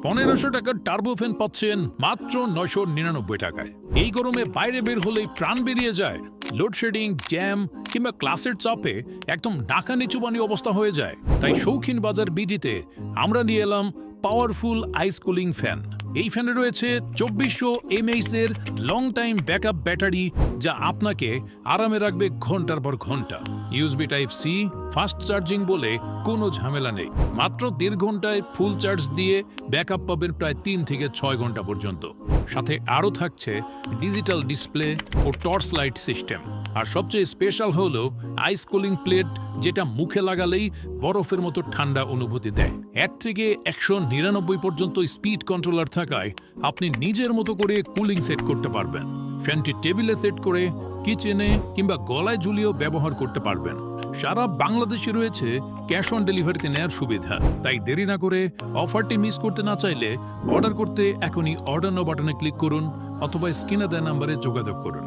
1500 টাকার turbo fan পাচ্ছেন মাত্র 999 টাকায়। এই গরমে বাইরে বের হলেই প্রাণ বেরিয়ে যায়। লোডশেডিং, জ্যাম কিংবা ক্লাসের চাপে একদম নাকা নিচুবানি অবস্থা হয়ে যায়। তাই শৌখিন বাজার বিডিতে আমরা নিয়ে এলাম পাওয়ারফুল আইস কুলিং ফ্যান। এই ফ্যানে রয়েছে 2400 mAh এর লং টাইম ব্যাকআপ ব্যাটারি, যা আপনাকে আরামে রাখবে ঘন্টার পর ঘন্টা। USB type C, fast charging বলে কোনো ঝামেলা নেই। মাত্র 1.5 ঘন্টায় ফুল চার্জ দিয়ে ব্যাকআপ পাবেন প্রায় 3 থেকে 6 ঘন্টা পর্যন্ত। সাথে আরও থাকছে ডিজিটাল ডিসপ্লে ও টর্চ লাইট সিস্টেম। আর সবচেয়ে স্পেশাল হলো আইস কুলিং প্লেট, যেটা মুখে লাগালেই বরফের মতো ঠান্ডা অনুভূতি দেয়। 1 থেকে 199 পর্যন্ত স্পিড কন্ট্রোলার থাকায় আপনি নিজের মতো করে কুলিং সেট করতে পারবেন। ফ্যানটি টেবিলে সেট করে কিচেনে কিংবা গলায় ঝুলিয়েও ব্যবহার করতে পারবেন। সারা বাংলাদেশে রয়েছে ক্যাশ অন ডেলিভারিতে নেওয়ার সুবিধা। তাই দেরি না করে অফারটি মিস করতে না চাইলে অর্ডার করতে এখনই অর্ডার নাও বাটনে ক্লিক করুন অথবা স্ক্রিনে দেওয়া নাম্বারে যোগাযোগ করুন।